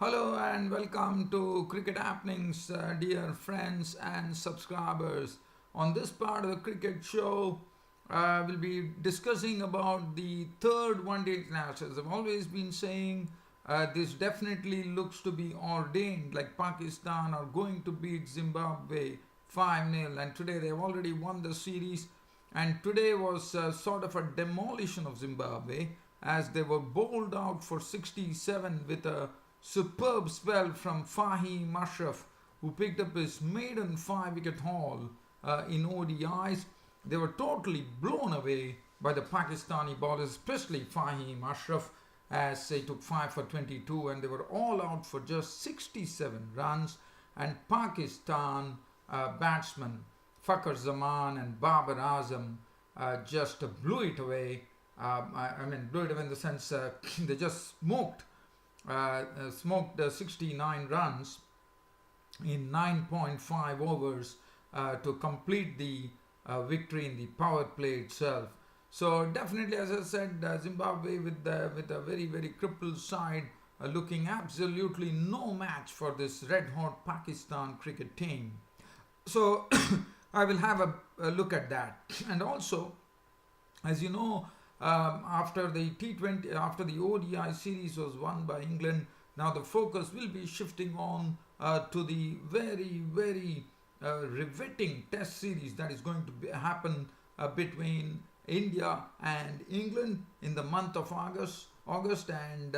Hello and welcome to Cricket Happenings, dear friends and subscribers. On this part of the cricket show, we'll be discussing about the third one-day internationals. I've always been saying this definitely looks to be ordained, like Pakistan are going to beat Zimbabwe 5-0, and today they've already won the series. And today was sort of a demolition of Zimbabwe as they were bowled out for 67 with a superb spell from Fahim Ashraf, who picked up his maiden 5 wicket haul in ODIs. They were totally blown away by the Pakistani bowlers, especially Fahim Ashraf, as they took 5 for 22 and they were all out for just 67 runs. And Pakistan batsmen Fakhar Zaman and Babar Azam just blew it away. Blew it away in the sense they just smoked 69 runs in 9.5 overs to complete the victory in the power play itself. So definitely, as I said, Zimbabwe with a very very crippled side, looking absolutely no match for this red hot Pakistan cricket team. So I will have a look at that. And also, as you know, after the T20, after the ODI series was won by England, now the focus will be shifting on to the very riveting Test series that is going to happen between India and England in the month of August, and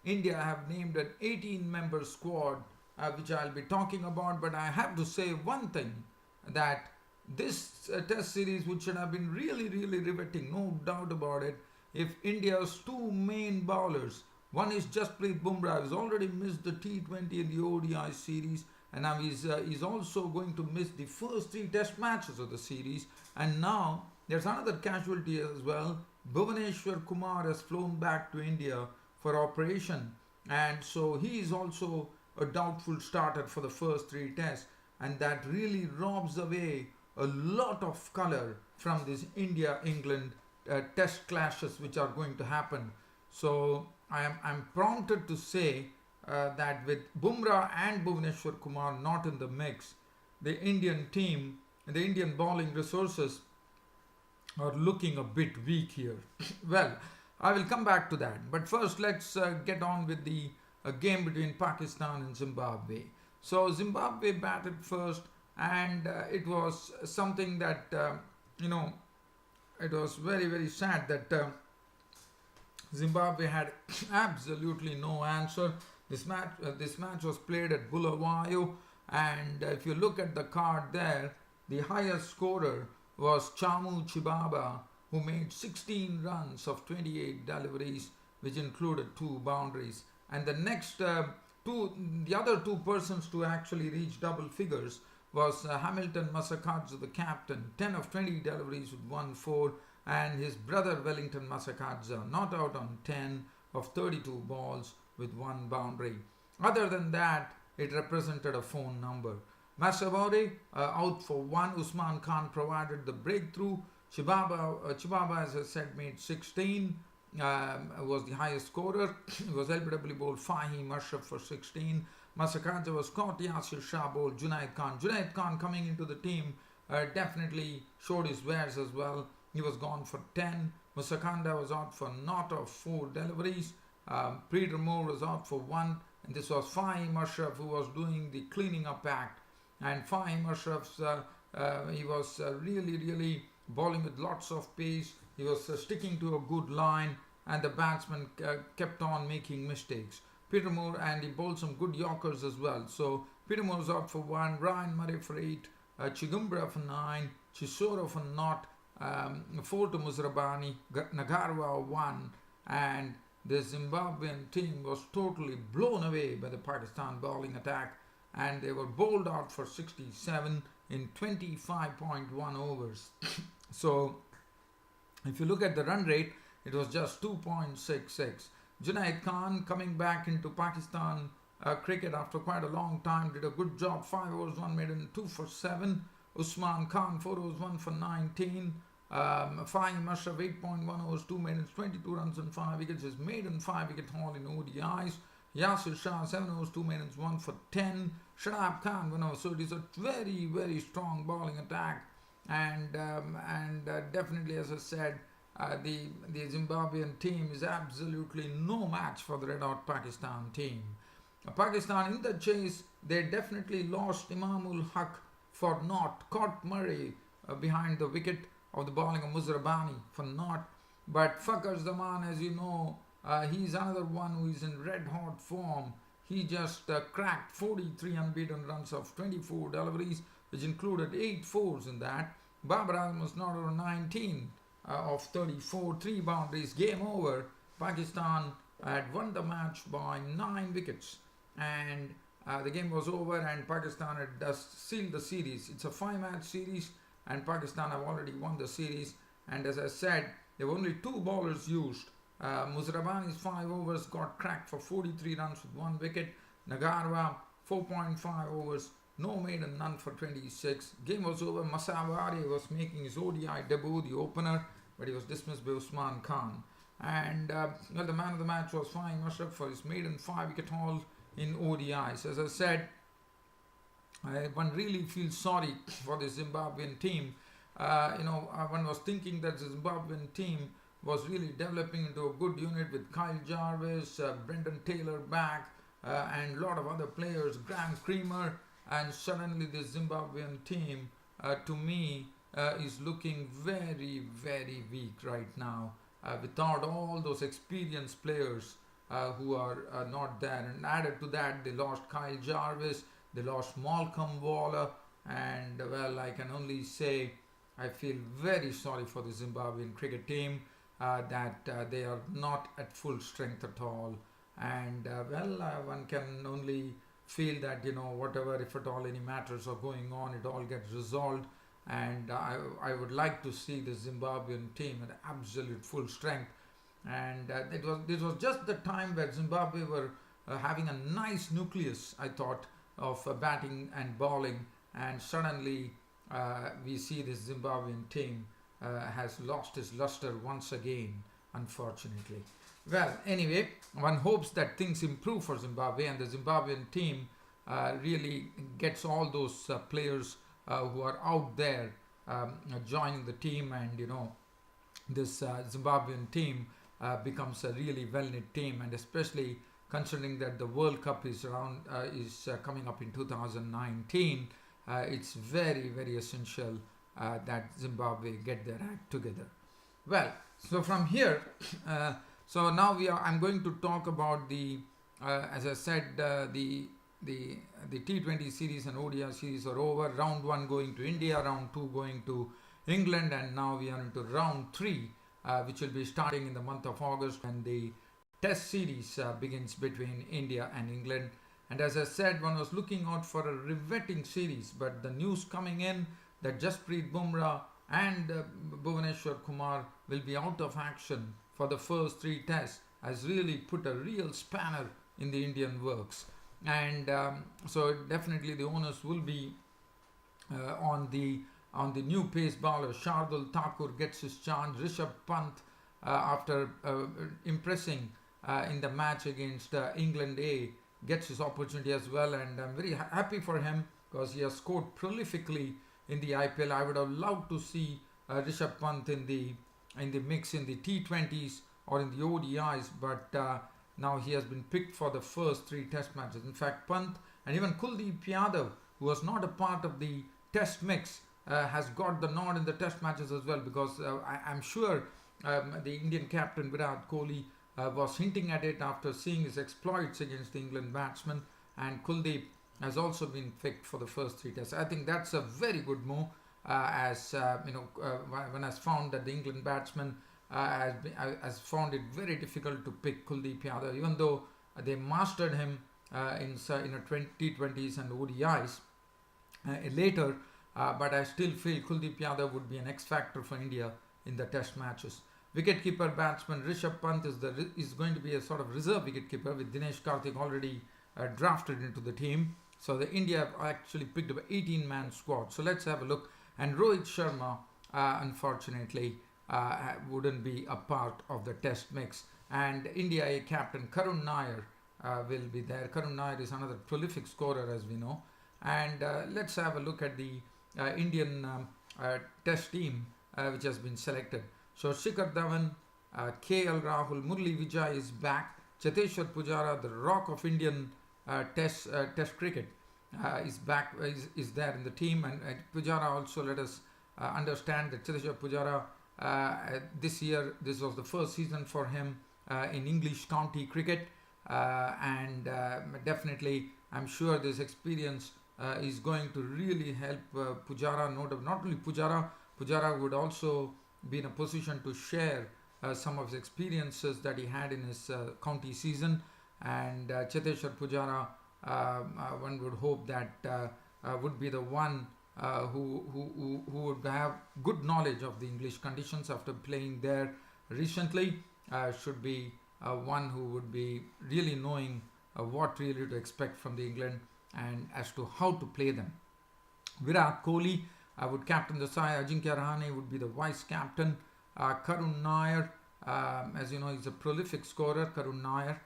India have named an 18-member squad, which I'll be talking about. But I have to say one thing, that this Test series, which should have been really riveting, no doubt about it, if India's two main bowlers, one is Jasprit Bumrah, who's already missed the T20 in the ODI series, and now he's also going to miss the first 3 Test matches of the series. And now there's another casualty as well. Bhuvaneshwar Kumar has flown back to India for operation, and so he is also a doubtful starter for the first 3 Tests, and that really robs away a lot of color from this India-England Test clashes which are going to happen. So I'm prompted to say that with Bumrah and Bhuvaneshwar Kumar not in the mix, the Indian team, the Indian bowling resources are looking a bit weak here. Well, I will come back to that. But first, let's get on with the game between Pakistan and Zimbabwe. So Zimbabwe batted first, and it was something that it was very sad that Zimbabwe had absolutely no answer. This match was played at Bulawayo, and if you look at the card there, the highest scorer was Chamu Chibaba, who made 16 runs of 28 deliveries, which included 2 boundaries. And the other 2 persons to actually reach double figures was Hamilton Masakadze, the captain, 10 of 20 deliveries with 1 4, and his brother Wellington Masakadze not out on 10 of 32 balls with 1 boundary. Other than that, it represented a phone number. Masabori out for 1. Usman Khan provided the breakthrough. Chibaba, as I said, made 16. Was the highest scorer. It was LBW bowled Fahim Ashraf for 16. Masakadze was caught. Yasir Shah bowled Junaid Khan. Junaid Khan, coming into the team, definitely showed his wares as well. He was gone for 10. Musakanda was out for not of 4 deliveries. Peter Moore was out for 1. And this was Fahim Ashraf who was doing the cleaning up act. And Fahim Ashraf's, he was really bowling with lots of pace. He was sticking to a good line, and the batsman kept on making mistakes. Peter Moore, and he bowled some good Yorkers as well. So Peter Moore was out for 1, Ryan Murray for 8, Chigumbra for 9, Chisora for 0, 4 to Musrabani, Nagarwa 1, and the Zimbabwean team was totally blown away by the Pakistan bowling attack, and they were bowled out for 67 in 25.1 overs. So if you look at the run rate, it was just 2.66. Junaid Khan, coming back into Pakistan cricket after quite a long time, did a good job. 5 overs, 1 maiden, 2 for 7. Usman Khan, 4 overs, 1 for 19. Fahim Ashraf, 8.1 overs, 2 maidens, 22 runs and 5 wickets. His maiden 5 wicket haul in ODIs. Yasir Shah 7 overs 2 maidens 1 for 10. Shadab Khan 1 over. So it is a very very strong bowling attack, and definitely, as I said, the Zimbabwean team is absolutely no match for the Red Hot Pakistan team. Pakistan in the chase, they definitely lost Imamul Haq for naught, caught Murray behind the wicket of the bowling of Muzrabani for naught. But Fakhar Zaman, as you know, he's another one who is in red hot form. He just cracked 43 unbeaten runs of 24 deliveries, which included 8 fours in that. Babar Azam was not over 19 of 34, 3 boundaries. Game over. Pakistan had won the match by 9 wickets, and the game was over, and Pakistan had thus sealed the series. It's a 5-match series, and Pakistan have already won the series. And as I said, there were only 2 bowlers used. Muzrabani's 5 overs got cracked for 43 runs with 1 wicket. Nagarwa 4.5 overs, no maiden, none for 26. Game was over. Masawari was making his ODI debut, the opener, but he was dismissed by Usman Khan. And the man of the match was Fahim Ashraf for his maiden 5-wicket haul in ODIs. As I said, one really feels sorry for the Zimbabwean team. One was thinking that the Zimbabwean team was really developing into a good unit with Kyle Jarvis, Brendan Taylor back, and a lot of other players, Graham Creamer, and suddenly the Zimbabwean team, to me, is looking very, very weak right now, without all those experienced players who are not there. And added to that, they lost Kyle Jarvis, they lost Malcolm Waller, and well, I can only say I feel very sorry for the Zimbabwean cricket team, that they are not at full strength at all. And one can only feel that, whatever, if at all any matters are going on, it all gets resolved. And I would like to see the Zimbabwean team at absolute full strength. And this was just the time where Zimbabwe were having a nice nucleus, I thought, of batting and bowling, and suddenly we see this Zimbabwean team has lost its luster once again, unfortunately. Well, anyway, one hopes that things improve for Zimbabwe, and the Zimbabwean team really gets all those players who are out there joining the team, and this Zimbabwean team becomes a really well-knit team, and especially considering that the World Cup is coming up in 2019, it's very, very essential that Zimbabwe get their act together. Well, so from here, so now I'm going to talk about the, as I said, the T20 series and ODI series are over. Round 1 going to India, round 2 going to England, and now we are into round 3, which will be starting in the month of August, and the Test series begins between India and England. And as I said, one was looking out for a riveting series, but the news coming in that Jasprit Bumrah and Bhuvaneshwar Kumar will be out of action for the first 3 tests has really put a real spanner in the Indian works. And so definitely the onus will be on the new pace bowler. Shardul Thakur gets his chance. Rishabh Pant, after impressing in the match against England A, gets his opportunity as well, and I'm very happy for him because he has scored prolifically in the IPL. I would have loved to see Rishabh Pant in the mix in the T20s or in the ODIs, but now he has been picked for the first 3 test matches. In fact, Pant and even Kuldeep Yadav, who was not a part of the test mix, has got the nod in the test matches as well, because I'm sure the Indian captain Virat Kohli was hinting at it after seeing his exploits against the England batsmen, and Kuldeep has also been picked for the first 3 tests. I think that's a very good move, as one has found that the England batsman has found it very difficult to pick Kuldeep Yadav, even though they mastered him in T20s and ODIs later, but I still feel Kuldeep Yadav would be an X factor for India in the test matches. Wicketkeeper batsman Rishabh Pant is going to be a sort of reserve wicketkeeper, with Dinesh Karthik already drafted into the team. So the India have actually picked up an 18-man squad. So let's have a look. And Rohit Sharma, unfortunately, wouldn't be a part of the test mix. And India A captain Karun Nair will be there. Karun Nair is another prolific scorer, as we know. And let's have a look at the Indian test team which has been selected. So Shikhar Dhawan, KL Rahul, Murli Vijay is back. Cheteshwar Pujara, the rock of Indian test cricket, is back, is there in the team. And Pujara also, let us understand that Cheteshwar Pujara, this year, this was the first season for him in English county cricket. And definitely, I'm sure this experience is going to really help Pujara. Not only Pujara would also be in a position to share some of his experiences that he had in his county season. And Cheteshwar Pujara, one would hope that would be the one who would have good knowledge of the English conditions after playing there recently. Should be one who would be really knowing what really to expect from the England and as to how to play them. Virat Kohli would captain the side. Ajinkya Rahane would be the vice captain. Karun Nair, as you know, is a prolific scorer. Karun Nair.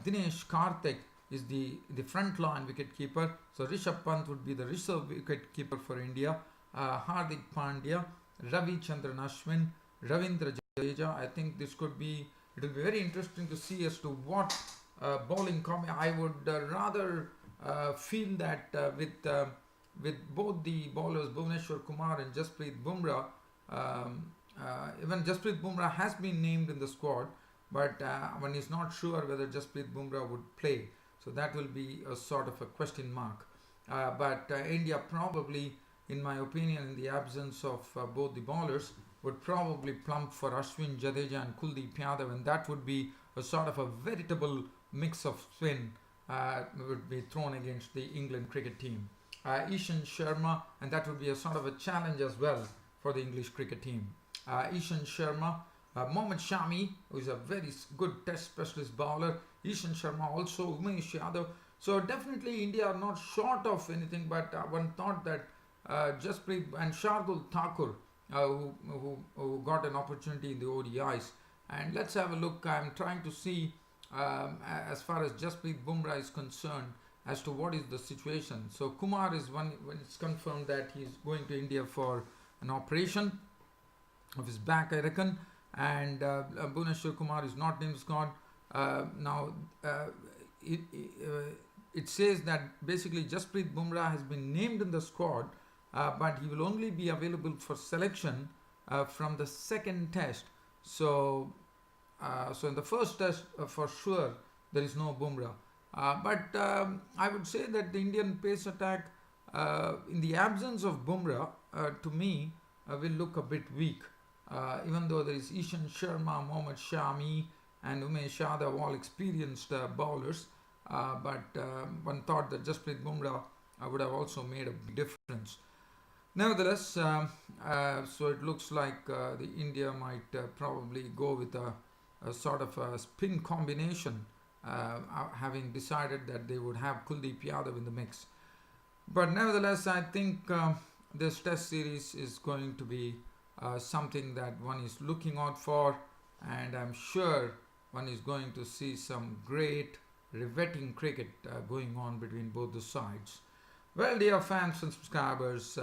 Dinesh Karthik is the front line wicket keeper. So Rishabh Pant would be the reserve wicket keeper for India. Hardik Pandya, Ravi Chandran Ashwin, Ravindra Jadeja. I think this could be, it will be very interesting to see as to what bowling I would rather feel that with both the bowlers Bhuvneshwar Kumar and Jasprit Bumrah, even Jasprit Bumrah has been named in the squad, but one is not sure whether Jasprit Bumrah would play. So that will be a sort of a question mark. But India probably, in my opinion, in the absence of both the bowlers, would probably plump for Ashwin, Jadeja and Kuldeep Yadav, and that would be a sort of a veritable mix of spin would be thrown against the England cricket team. Ishan Sharma, and that would be a sort of a challenge as well for the English cricket team. Ishan Sharma, Mohammad Shami, who is a very good test specialist bowler. Ishan Sharma also, Umesh Yadav. So definitely India are not short of anything, but one thought that Jasprit and Shardul Thakur, who got an opportunity in the ODIs. And let's have a look. I'm trying to see as far as Jasprit Bumrah is concerned as to what is the situation. So Kumar is one, when it's confirmed that he is going to India for an operation of his back, I reckon. And Bhuvneshwar Kumar is not in the squad. Now it says that basically Jasprit Bumrah has been named in the squad, but he will only be available for selection from the second test. So in the first test, for sure, there is no Bumrah. But I would say that the Indian pace attack, in the absence of Bumrah, to me, will look a bit weak. Even though there is Ishan Sharma, Mohammad Shami and Umesh Yadav, all experienced bowlers. But one thought that Jasprit Bumrah would have also made a big difference. Nevertheless, so it looks like the India might probably go with a sort of a spin combination, having decided that they would have Kuldeep Yadav in the mix. But nevertheless, I think this test series is going to be something that one is looking out for, and I'm sure one is going to see some great riveting cricket going on between both the sides. Well, dear fans and subscribers,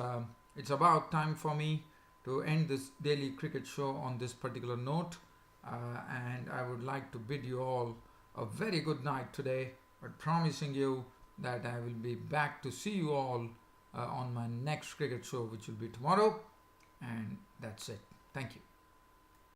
it's about time for me to end this daily cricket show on this particular note, and I would like to bid you all a very good night today, but promising you that I will be back to see you all on my next cricket show, which will be tomorrow. And that's it. Thank you.